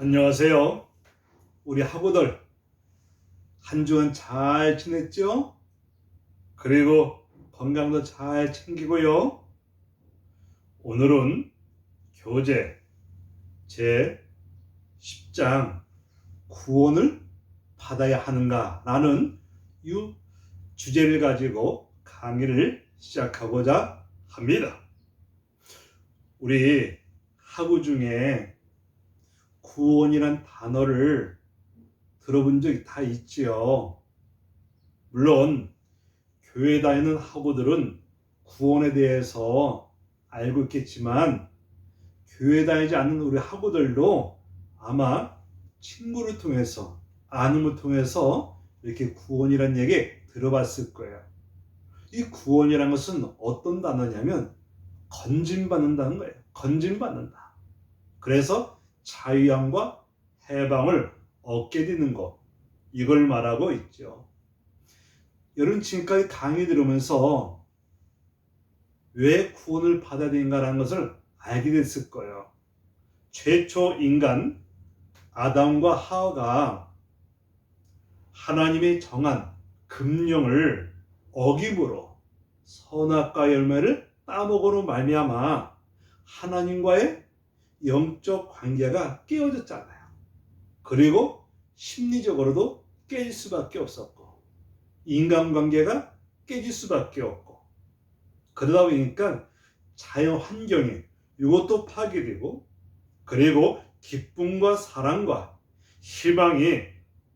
안녕하세요. 우리 학우들 한 주간 잘 지냈죠? 그리고 건강도 잘 챙기고요. 오늘은 교재 제 10장 구원을 받아야 하는가라는 이 주제를 가지고 강의를 시작하고자 합니다. 우리 학우 중에 구원이란 단어를 들어본 적이 다 있지요. 물론 교회 다니는 학우들은 구원에 대해서 알고 있겠지만 교회 다니지 않는 우리 학우들도 아마 친구를 통해서 아님을 통해서 이렇게 구원이란 얘기 들어봤을 거예요. 이 구원이란 것은 어떤 단어냐면 건짐받는다는 거예요. 건짐받는다. 그래서 자유함과 해방을 얻게 되는 것, 이걸 말하고 있죠. 여러분 지금까지 강의 들으면서 왜 구원을 받아야 되는가라는 것을 알게 됐을 거예요. 최초 인간 아담과 하와가 하나님이 정한 금령을 어김으로 선악과 열매를 따먹으로 말미암아 하나님과의 영적 관계가 깨어졌잖아요. 그리고 심리적으로도 깨질 수밖에 없었고 인간관계가 깨질 수밖에 없고 그러다 보니까 자연 환경이 이것도 파괴되고 그리고 기쁨과 사랑과 희망이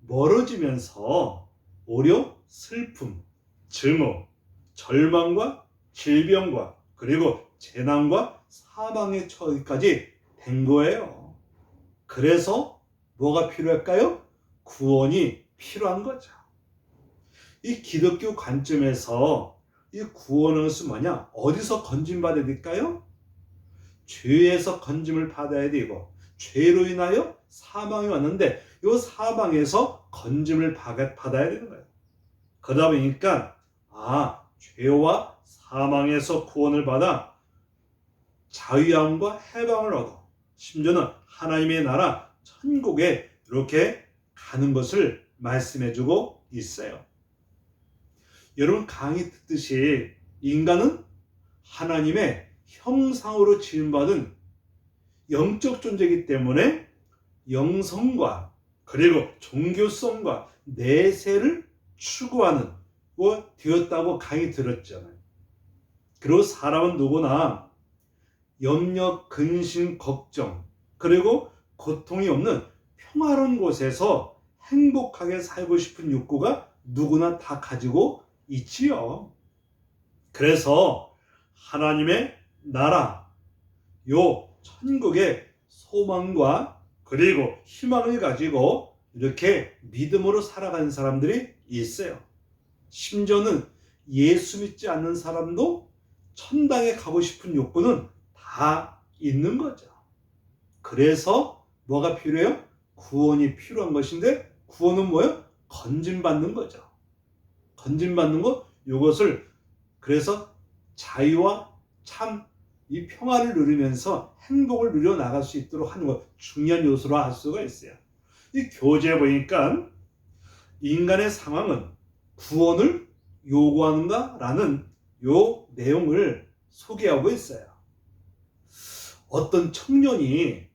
멀어지면서 오히려 슬픔, 증오, 절망과 질병과 그리고 재난과 사망의 처지까지 된 거예요. 그래서 뭐가 필요할까요? 구원이 필요한 거죠. 이 기독교 관점에서 이 구원은 뭐냐? 어디서 건짐받아야 될까요? 죄에서 건짐을 받아야 되고 죄로 인하여 사망이 왔는데 이 사망에서 건짐을 받아야 되는 거예요. 그러다 보니까 죄와 사망에서 구원을 받아 자유함과 해방을 얻어 심지어는 하나님의 나라 천국에 이렇게 가는 것을 말씀해주고 있어요. 여러분 강의 듣듯이 인간은 하나님의 형상으로 지음받은 영적 존재이기 때문에 영성과 그리고 종교성과 내세를 추구하는 되었다고 강의 들었잖아요. 그리고 사람은 누구나 염려, 근심, 걱정 그리고 고통이 없는 평화로운 곳에서 행복하게 살고 싶은 욕구가 누구나 다 가지고 있지요. 그래서 하나님의 나라, 요 천국의 소망과 그리고 희망을 가지고 이렇게 믿음으로 살아가는 사람들이 있어요. 심지어는 예수 믿지 않는 사람도 천당에 가고 싶은 욕구는 다 있는 거죠. 그래서 뭐가 필요해요? 구원이 필요한 것인데 구원은 뭐예요? 건짐받는 거죠. 건짐받는 것, 이것을 그래서 자유와 참 이 평화를 누리면서 행복을 누려 나갈 수 있도록 하는 것 중요한 요소로 할 수가 있어요. 이 교재에 보니까 인간의 상황은 구원을 요구하는가라는 요 내용을 소개하고 있어요. 어떤 청년이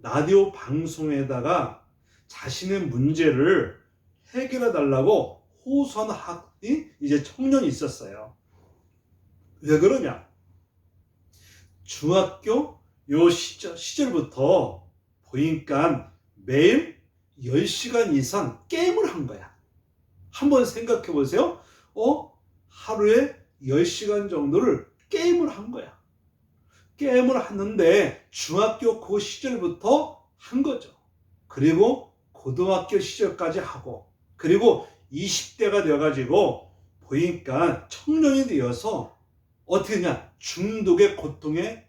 라디오 방송에다가 자신의 문제를 해결해 달라고 호소한 이제 청년이 있었어요. 왜 그러냐? 중학교 요 시절부터 보니까 매일 10시간 이상 게임을 한 거야. 한번 생각해 보세요. 하루에 10시간 정도를 게임을 한 거야. 게임을 하는데 중학교 그 시절부터 한 거죠. 그리고 고등학교 시절까지 하고 그리고 20대가 되어가지고 보니까 청년이 되어서 어떻게 되냐? 중독의 고통에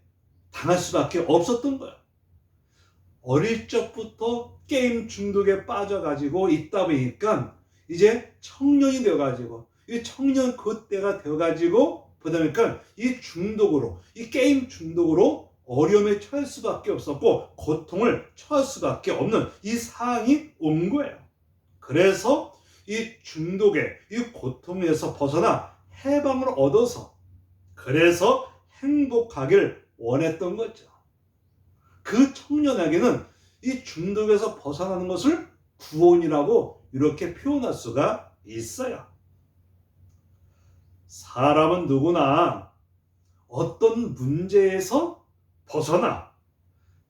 당할 수밖에 없었던 거예요. 어릴 적부터 게임 중독에 빠져가지고 있다 보니까 이제 청년이 되어가지고 이 청년 그때가 되어가지고 보다 보니까 이 중독으로 이 게임 중독으로 어려움에 처할 수밖에 없었고 고통을 처할 수밖에 없는 이 상황이 온 거예요. 그래서 이 중독의 이 고통에서 벗어나 해방을 얻어서 그래서 행복하길 원했던 거죠. 그 청년에게는 이 중독에서 벗어나는 것을 구원이라고 이렇게 표현할 수가 있어요. 사람은 누구나 어떤 문제에서 벗어나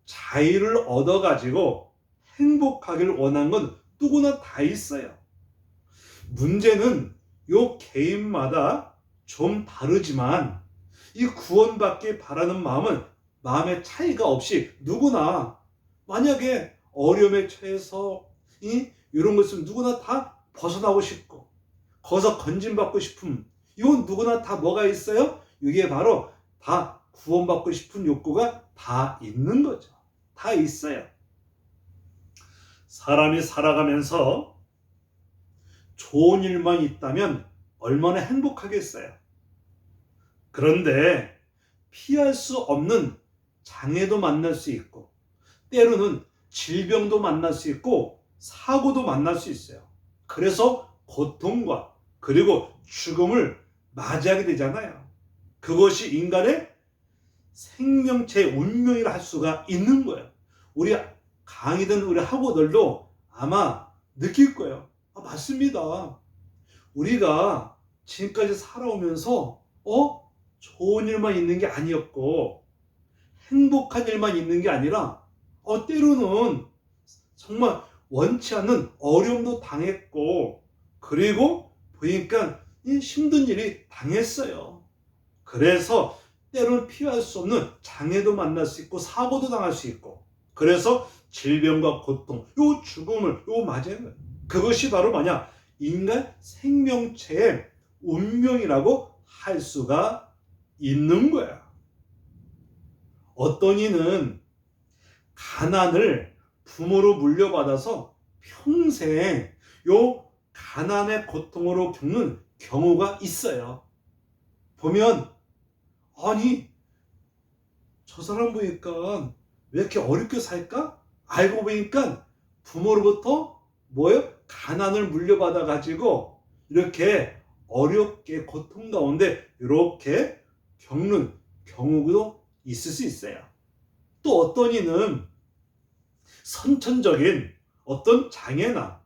자유를 얻어가지고 행복하길 원하는 건 누구나 다 있어요. 문제는 요 개인마다 좀 다르지만 이 구원받길 바라는 마음은 마음의 차이가 없이 누구나 만약에 어려움에 처해서 이런 것을 누구나 다 벗어나고 싶고 거기서 건진받고 싶음 이건 누구나 다 뭐가 있어요? 이게 바로 다 구원받고 싶은 욕구가 다 있는 거죠. 다 있어요. 사람이 살아가면서 좋은 일만 있다면 얼마나 행복하겠어요. 그런데 피할 수 없는 장애도 만날 수 있고 때로는 질병도 만날 수 있고 사고도 만날 수 있어요. 그래서 고통과 그리고 죽음을 맞이하게 되잖아요. 그것이 인간의 생명체의 운명이라 할 수가 있는 거예요. 우리 강의든 우리 학우들도 아마 느낄 거예요. 맞습니다. 우리가 지금까지 살아오면서 좋은 일만 있는 게 아니었고 행복한 일만 있는 게 아니라 때로는 정말 원치 않는 어려움도 당했고 그리고 보니까 힘든 일이 당했어요. 그래서 때로는 피할 수 없는 장애도 만날 수 있고 사고도 당할 수 있고 그래서 질병과 고통, 요 죽음을 맞이하는 거예요. 그것이 바로 뭐냐? 인간 생명체의 운명이라고 할 수가 있는 거야. 어떤 이는 가난을 부모로 물려받아서 평생 요 가난의 고통으로 겪는 경우가 있어요. 보면 아니 저 사람 보니까 왜 이렇게 어렵게 살까? 알고 보니까 부모로부터 뭐예요? 가난을 물려받아 가지고 이렇게 어렵게 고통 가운데 이렇게 겪는 경우도 있을 수 있어요. 또 어떤 이는 선천적인 어떤 장애나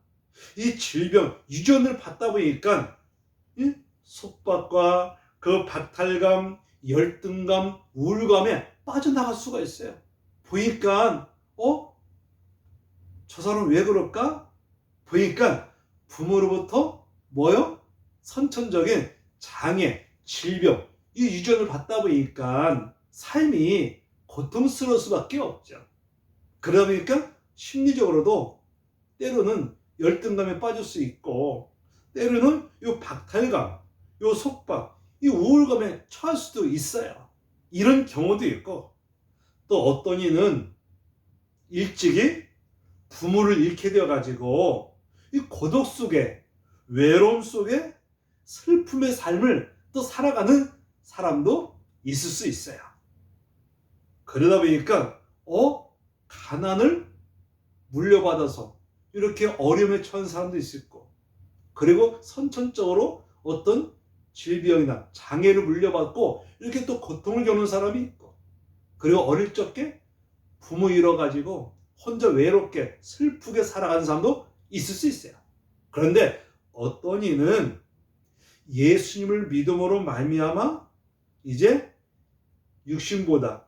이 질병, 유전을 받다 보니까 속박과 그 박탈감, 열등감, 우울감에 빠져나갈 수가 있어요. 보니까 저 사람 왜 그럴까? 보니까 부모로부터 뭐요? 선천적인 장애, 질병, 이 유전을 받다 보니까 삶이 고통스러울 수밖에 없죠. 그러다 보니까 심리적으로도 때로는 열등감에 빠질 수 있고 때로는 이 박탈감, 이 속박, 이 우울감에 처할 수도 있어요. 이런 경우도 있고 또 어떤 이는 일찍이 부모를 잃게 되어 가지고 이 고독 속에 외로움 속에 슬픔의 삶을 또 살아가는 사람도 있을 수 있어요. 그러다 보니까 가난을 물려받아서 이렇게 어려움에 처한 사람도 있을 거고 그리고 선천적으로 어떤 질병이나 장애를 물려받고 이렇게 또 고통을 겪는 사람이 있고 그리고 어릴 적에 부모 잃어가지고 혼자 외롭게 슬프게 살아가는 사람도 있을 수 있어요. 그런데 어떤 이는 예수님을 믿음으로 말미암아 이제 육신보다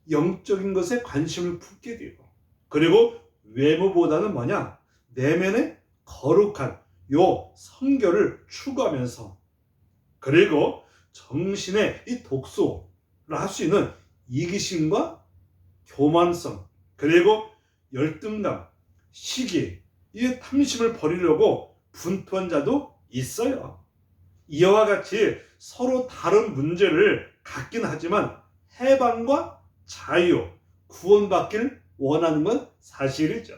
영적인 것에 관심을 품게 되고 그리고 외모보다는 뭐냐? 내면의 거룩한 요 성결을 추구하면서 그리고 정신의 이 독소를 할 수 있는 이기심과 교만성 그리고 열등감, 시기, 이 탐심을 버리려고 분투한 자도 있어요. 이와 같이 서로 다른 문제를 갖긴 하지만 해방과 자유, 구원받기를 원하는 건 사실이죠.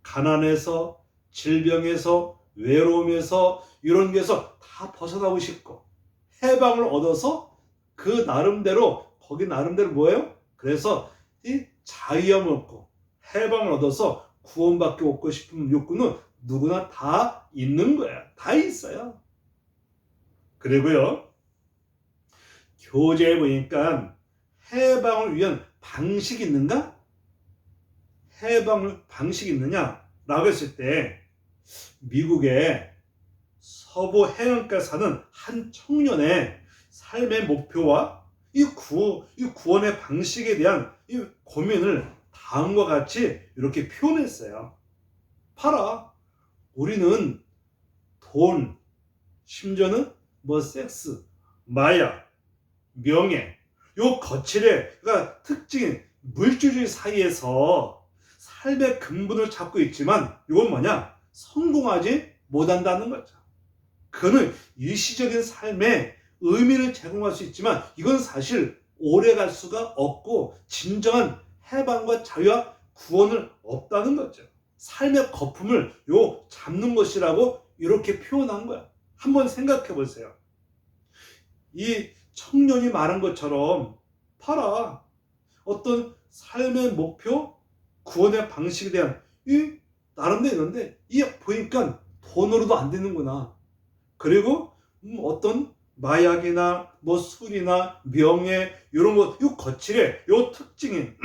가난에서, 질병에서, 외로움에서 이런 데서 다 벗어나고 싶고 해방을 얻어서 그 나름대로 거기 나름대로 뭐예요? 그래서 이 자유함을 얻고 해방을 얻어서 구원받고 싶은 욕구는 누구나 다 있는 거야. 다 있어요. 그리고요, 교재에 보니까 해방을 위한 방식이 있는가? 해방을 방식이 있느냐라고 했을 때 미국의 서부 해안가 사는 한 청년의 삶의 목표와 이 구원의 방식에 대한 이 고민을 다음과 같이 이렇게 표현했어요. 봐라, 우리는 돈, 심지어는 섹스, 마약, 명예, 요 거칠의 그러니까 특징인 물질주의 사이에서 삶의 근본을 찾고 있지만 이건 뭐냐? 성공하지 못한다는 거죠. 그거는 일시적인 삶에 의미를 제공할 수 있지만 이건 사실 오래 갈 수가 없고 진정한 해방과 자유와 구원을 없다는 거죠. 삶의 거품을 잡는 것이라고 이렇게 표현한 거야. 한번 생각해 보세요. 이 청년이 말한 것처럼 봐라, 어떤 삶의 목표, 구원의 방식에 대한 이 나름대로 있는데 이게 보니까 돈으로도 안 되는구나. 그리고 어떤 마약이나 술이나 명예 이런 것, 요 거칠의 요 특징인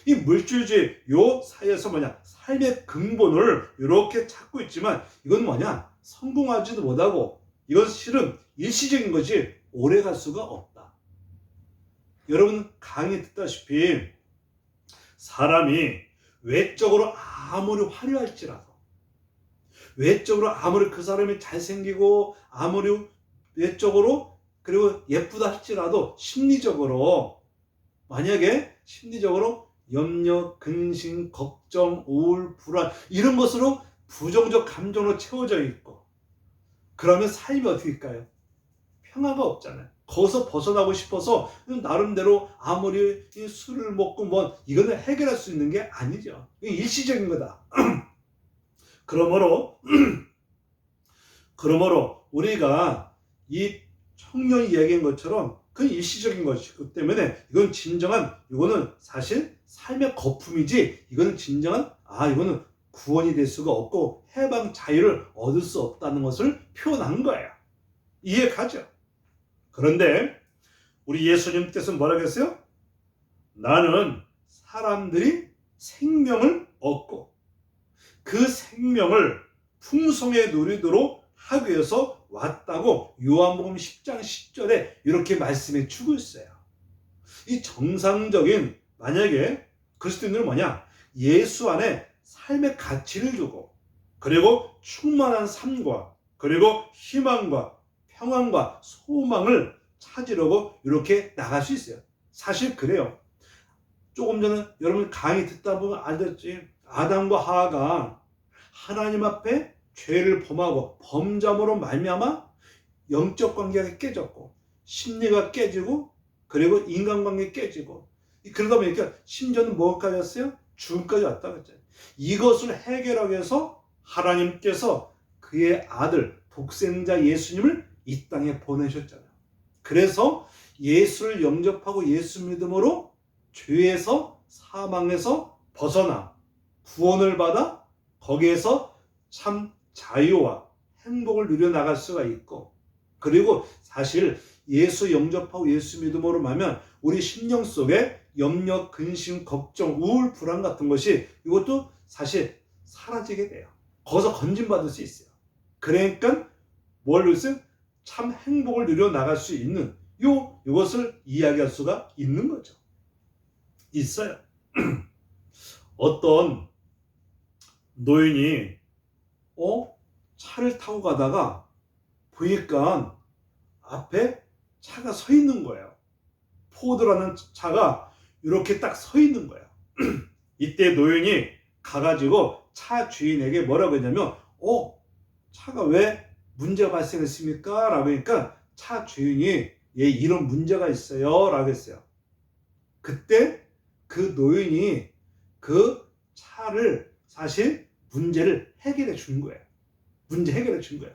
이 물질주의 요 사이에서 삶의 근본을 이렇게 찾고 있지만 이건 성공하지도 못하고 이건 실은 일시적인 거지 오래 갈 수가 없다. 여러분 강의 듣다시피 사람이 외적으로 아무리 화려할지라도, 외적으로 아무리 그 사람이 잘생기고 아무리 외적으로 그리고 예쁘다 할지라도 심리적으로 염려, 근심, 걱정, 우울, 불안 이런 것으로 부정적 감정으로 채워져 있고 그러면 삶이 어떻게 될까요? 평화가 없잖아요. 거기서 벗어나고 싶어서 나름대로 아무리 술을 먹고 이거는 해결할 수 있는 게 아니죠. 일시적인 거다. 그러므로 우리가 이 청년이 이야기한 것처럼 그건 일시적인 것이기 때문에 이거는 사실 삶의 거품이지 이거는 진정한 이거는 구원이 될 수가 없고 해방 자유를 얻을 수 없다는 것을 표현한 거예요. 이해 가죠? 그런데 우리 예수님께서 뭐라고 했어요? 나는 사람들이 생명을 얻고 그 생명을 풍성에 누리도록 하기 위해서 왔다고 요한복음 10장 10절에 이렇게 말씀해 주고 있어요. 이 정상적인 만약에 그리스도인들은 예수 안에 삶의 가치를 두고 그리고 충만한 삶과 그리고 희망과 평안과 소망을 찾으려고 이렇게 나갈 수 있어요. 사실 그래요. 조금 전에 여러분 강의 듣다 보면 알겠지. 아담과 하와가 하나님 앞에 죄를 범하고 범죄함으로 말미암아 영적 관계가 깨졌고 심리가 깨지고 그리고 인간관계 깨지고 그러다 보니까 심지어는 뭐까지 왔어요? 죽음까지 왔다 그랬잖아요. 이것을 해결하기 위해서 하나님께서 그의 아들 독생자 예수님을 이 땅에 보내셨잖아요. 그래서 예수를 영접하고 예수 믿음으로 죄에서 사망에서 벗어나 구원을 받아 거기에서 참 자유와 행복을 누려나갈 수가 있고 그리고 사실 예수 영접하고 예수 믿음으로 말면 우리 심령 속에 염려, 근심, 걱정, 우울, 불안 같은 것이 이것도 사실 사라지게 돼요. 거기서 건진받을 수 있어요. 그러니까 뭘 누렸어요? 참 행복을 누려나갈 수 있는 이것을 이야기할 수가 있는 거죠. 있어요. 어떤 노인이 차를 타고 가다가 보니까 앞에 차가 서 있는 거예요. 포드라는 차가 이렇게 딱 서 있는 거예요. 이때 노인이 가가지고 차 주인에게 뭐라고 했냐면 차가 왜 문제가 발생했습니까? 라고 하니까 차 주인이 이런 문제가 있어요 라고 했어요. 그때 그 노인이 그 차를 사실 문제를 해결해 준 거예요. 문제 해결해 준 거예요.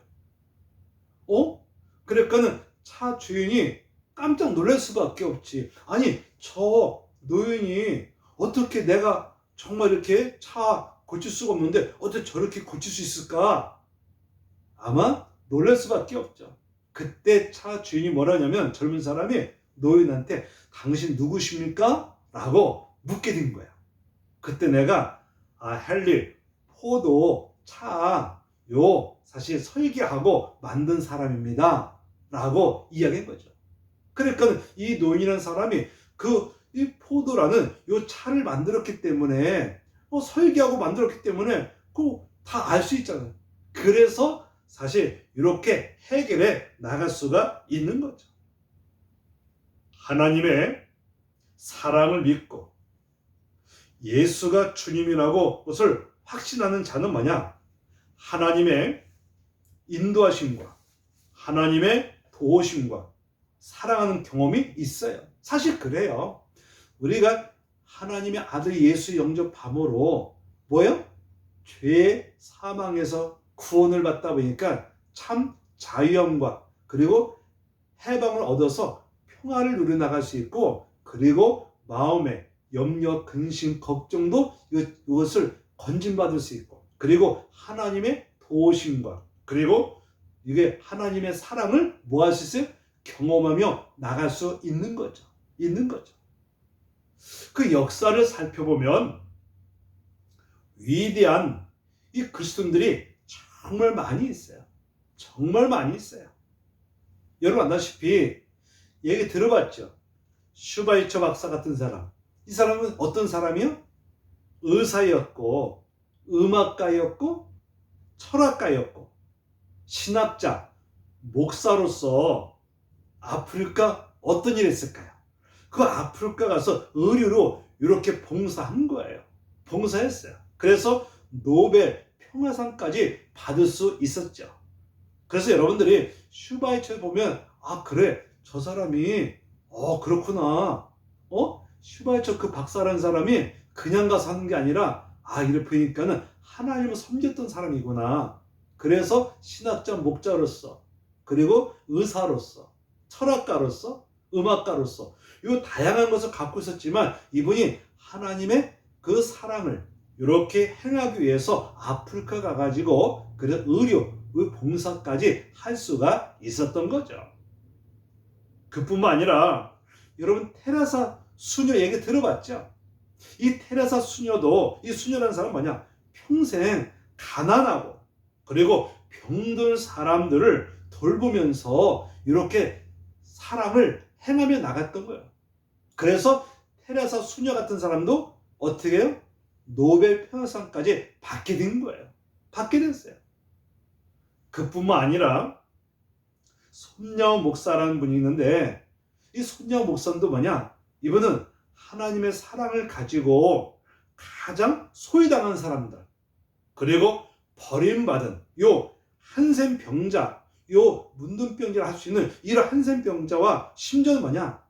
그러니까는 차 주인이 깜짝 놀랄 수밖에 없지. 아니 저 노인이 어떻게 내가 정말 이렇게 차 고칠 수가 없는데 어떻게 저렇게 고칠 수 있을까? 아마 놀랄 수밖에 없죠. 그때 차 주인이 뭐라 하냐면 젊은 사람이 노인한테 당신 누구십니까? 라고 묻게 된 거야. 그때 내가 헨리 포도 차 사실 설계하고 만든 사람입니다. 라고 이야기한 거죠. 그러니까 이 노인이라는 사람이 이 포도라는 이 차를 만들었기 때문에 설계하고 만들었기 때문에 다 알 수 있잖아요. 그래서 사실 이렇게 해결해 나갈 수가 있는 거죠. 하나님의 사랑을 믿고 예수가 주님이라고 것을 확신하는 자는 뭐냐? 하나님의 인도하심과 하나님의 도우심과 사랑하는 경험이 있어요. 사실 그래요. 우리가 하나님의 아들 예수 영접함으로 뭐요? 죄의 사망에서 구원을 받다 보니까 참 자유함과 그리고 해방을 얻어서 평화를 누려나갈 수 있고, 그리고 마음의 염려, 근심, 걱정도 이것을 건진받을 수 있고, 그리고 하나님의 도우심과 그리고 이게 하나님의 사랑을 뭐 할 수 있어요? 경험하며 나갈 수 있는 거죠. 그 역사를 살펴보면 위대한 이 그리스도인들이 정말 많이 있어요. 여러분 아다시피 얘기 들어봤죠? 슈바이처 박사 같은 사람. 이 사람은 어떤 사람이요? 의사였고 음악가였고 철학가였고 신학자, 목사로서 아프리카 어떤 일을 했을까요? 그 아프리카 가서 의료로 이렇게 봉사한 거예요. 봉사했어요. 그래서 노벨 평화상까지 받을 수 있었죠. 그래서 여러분들이 슈바이처를 보면 그래, 저 사람이 그렇구나. 슈바이처 그 박사라는 사람이 그냥 가서 하는 게 아니라 이렇게 보니까는 하나님을 섬겼던 사람이구나. 그래서 신학자, 목자로서 그리고 의사로서 철학가로서 음악가로서 이 다양한 것을 갖고 있었지만 이분이 하나님의 그 사랑을 이렇게 행하기 위해서 아프리카 가가지고 그래서 의료, 봉사까지 할 수가 있었던 거죠. 그뿐만 아니라 여러분 테레사 수녀 얘기 들어봤죠? 이 테레사 수녀도, 이 수녀라는 사람은 뭐냐? 평생 가난하고 그리고 병든 사람들을 돌보면서 이렇게 사랑을 행하며 나갔던 거예요. 그래서 테레사 수녀 같은 사람도 어떻게 해요? 노벨 평화상까지 받게 된 거예요. 받게 됐어요. 그뿐만 아니라 손야오 목사라는 분이 있는데 이 손야오 목사도 뭐냐? 이분은 하나님의 사랑을 가지고 가장 소외당한 사람들 그리고 버림받은 요 한센병자, 요 문둥병자를 할 수 있는 이런 한센병자와 심지어는 뭐냐?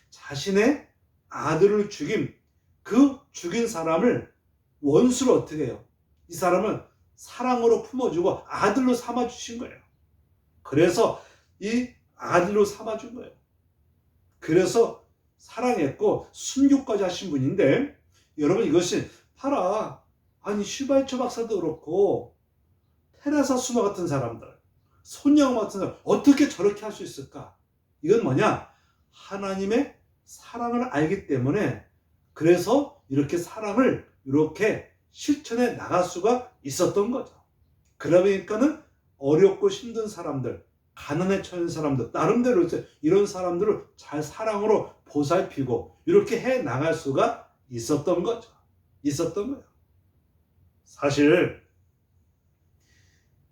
자신의 아들을 죽인 그 죽인 사람을 원수로 어떻게 해요? 이 사람을 사랑으로 품어주고 아들로 삼아주신 거예요. 그래서 이 아들로 삼아준 거예요. 그래서 사랑했고 순교까지 하신 분인데 여러분 이것이 봐라. 슈바이처 박사도 그렇고 테레사 수녀 같은 사람들, 손야오 같은 사람 어떻게 저렇게 할 수 있을까? 이건 뭐냐? 하나님의 사랑을 알기 때문에 그래서 이렇게 사랑을 이렇게 실천해 나갈 수가 있었던 거죠. 그러다 보니까는 어렵고 힘든 사람들, 가난에 처한 사람들, 나름대로 이런 사람들을 잘 사랑으로 보살피고 이렇게 해 나갈 수가 있었던 거죠. 거예요. 사실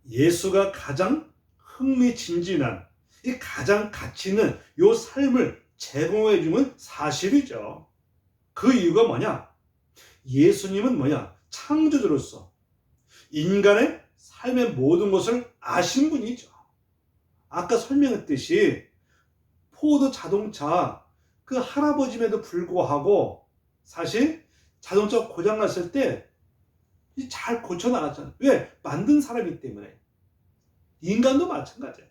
예수가 가장 흥미진진한 이 가장 가치 있는 이 삶을 제공해 주는 사실이죠. 그 이유가 뭐냐? 예수님은 뭐냐? 창조주로서 인간의 삶의 모든 것을 아신 분이죠. 아까 설명했듯이 포드 자동차 그 할아버지임에도 불구하고 사실 자동차 고장 났을 때 잘 고쳐나갔잖아요. 왜? 만든 사람이기 때문에. 인간도 마찬가지예요.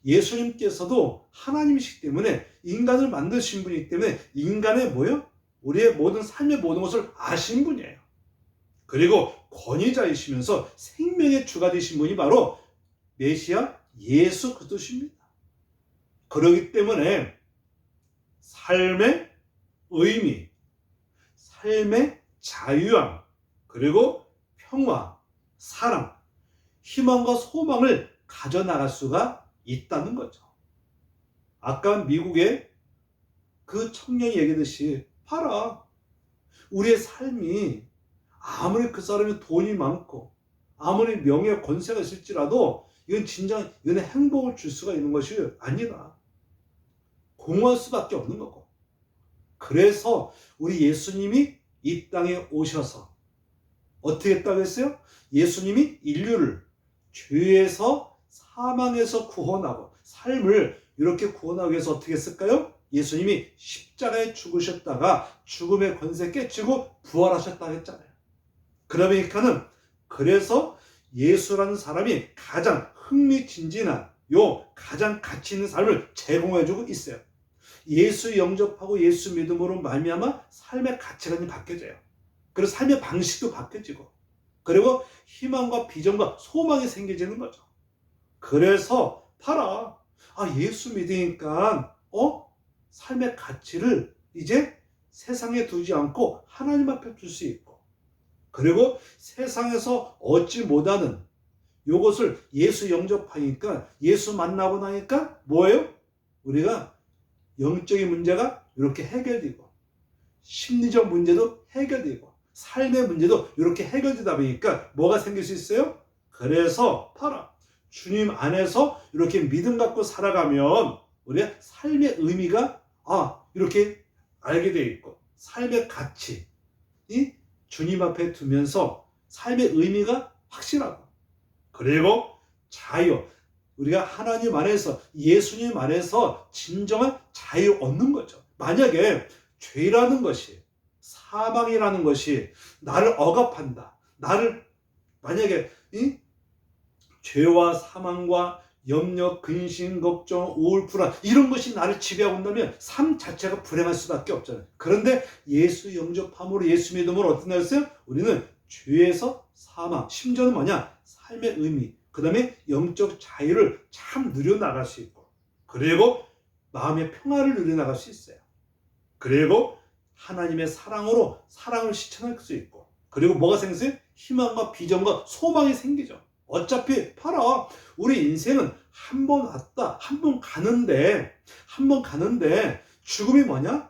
예수님께서도 하나님이시기 때문에 인간을 만드신 분이기 때문에 인간의 뭐요? 우리의 모든 삶의 모든 것을 아신 분이에요. 그리고 권위자이시면서 생명의 주가 되신 분이 바로 메시아 예수 그리스도십니다. 그렇기 때문에 삶의 의미, 삶의 자유함, 그리고 평화, 사랑, 희망과 소망을 가져나갈 수가 있다는 거죠. 아까 미국의 그 청년이 얘기했듯이 봐라. 우리의 삶이 아무리 그 사람이 돈이 많고 아무리 명예 권세가 있을지라도 이건 진정 이건 행복을 줄 수가 있는 것이 아니다. 공허할 수밖에 없는 거고. 그래서 우리 예수님이 이 땅에 오셔서 어떻게 했다고 했어요? 예수님이 인류를 죄에서 사망에서 구원하고 삶을 이렇게 구원하기 위해서 어떻게 했을까요? 예수님이 십자가에 죽으셨다가 죽음의 권세 깨치고 부활하셨다고 했잖아요. 그러니까는 그래서 예수라는 사람이 가장 흥미진진한 가장 가치 있는 삶을 제공해주고 있어요. 예수 영접하고 예수 믿음으로 말미암아 삶의 가치관이 바뀌어져요. 그리고 삶의 방식도 바뀌어지고 그리고 희망과 비전과 소망이 생겨지는 거죠. 그래서 봐라. 예수 믿으니까 삶의 가치를 이제 세상에 두지 않고 하나님 앞에 둘 수 있고 그리고 세상에서 얻지 못하는 요것을 예수 영접하니까 예수 만나고 나니까 뭐예요? 우리가 영적인 문제가 이렇게 해결되고 심리적 문제도 해결되고 삶의 문제도 이렇게 해결되다 보니까 뭐가 생길 수 있어요? 그래서 봐라. 주님 안에서 이렇게 믿음 갖고 살아가면 우리의 삶의 의미가 이렇게 알게 되어 있고 삶의 가치 주님 앞에 두면서 삶의 의미가 확실하고 그리고 자유 우리가 하나님 안에서 예수님 안에서 진정한 자유 얻는 거죠. 만약에 죄라는 것이 사망이라는 것이 나를 억압한다. 나를 만약에 죄와 사망과 염려, 근심, 걱정, 우울, 불안 이런 것이 나를 지배하고 온다면 삶 자체가 불행할 수밖에 없잖아요. 그런데 예수 영접함으로 예수 믿음으로 어떤 날이었어요? 우리는 죄에서 사망, 심지어는 뭐냐? 삶의 의미, 그 다음에 영적 자유를 참 누려나갈 수 있고 그리고 마음의 평화를 누려나갈 수 있어요. 그리고 하나님의 사랑으로 사랑을 실천할 수 있고 그리고 뭐가 생겼어요? 희망과 비전과 소망이 생기죠. 어차피 봐라. 우리 인생은 한 번 왔다. 한 번 가는데 죽음이 뭐냐?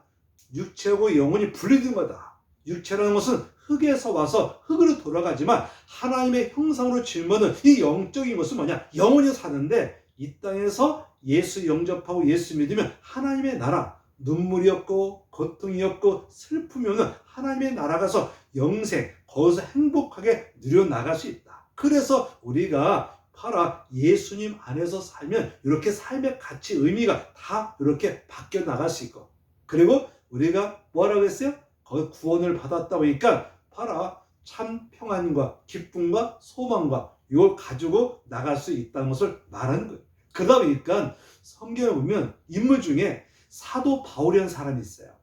육체하고 영혼이 분리된 거다. 육체라는 것은 흙에서 와서 흙으로 돌아가지만 하나님의 형상으로 지으면 이 영적인 것은 뭐냐? 영원히 사는데 이 땅에서 예수 영접하고 예수 믿으면 하나님의 나라 눈물이 없고 고통이 없고 슬픔이 없는 하나님의 나라 가서 영생 거기서 행복하게 누려나갈 수 있다. 그래서 우리가 봐라 예수님 안에서 살면 이렇게 삶의 가치 의미가 다 이렇게 바뀌어 나갈 수 있고 그리고 우리가 뭐라고 했어요? 거기 구원을 받았다 보니까 봐라 참 평안과 기쁨과 소망과 이걸 가지고 나갈 수 있다는 것을 말하는 거예요. 그러다 보니까 성경에 보면 인물 중에 사도 바울이라는 사람이 있어요.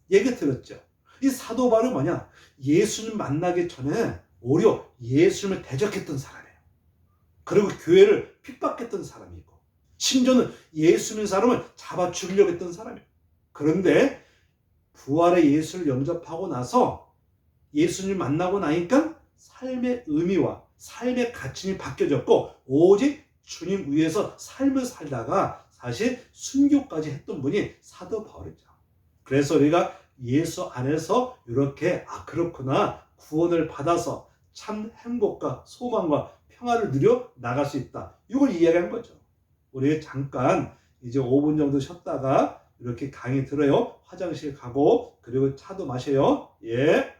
얘기 들었죠? 이 사도 바울이 뭐냐? 예수님 만나기 전에 오히려 예수님을 대적했던 사람이에요. 그리고 교회를 핍박했던 사람이고 심지어는 예수 믿는 사람을 잡아 죽이려고 했던 사람이에요. 그런데 부활의 예수를 영접하고 나서 예수님 만나고 나니까 삶의 의미와 삶의 가치는 바뀌어졌고 오직 주님 위에서 삶을 살다가 사실 순교까지 했던 분이 사도 바울이죠. 그래서 우리가 예수 안에서 이렇게 그렇구나 구원을 받아서 참 행복과 소망과 평화를 누려 나갈 수 있다. 이걸 이야기한 거죠. 우리 잠깐 이제 5분 정도 쉬었다가 이렇게 강의 들어요. 화장실 가고 그리고 차도 마셔요. 예.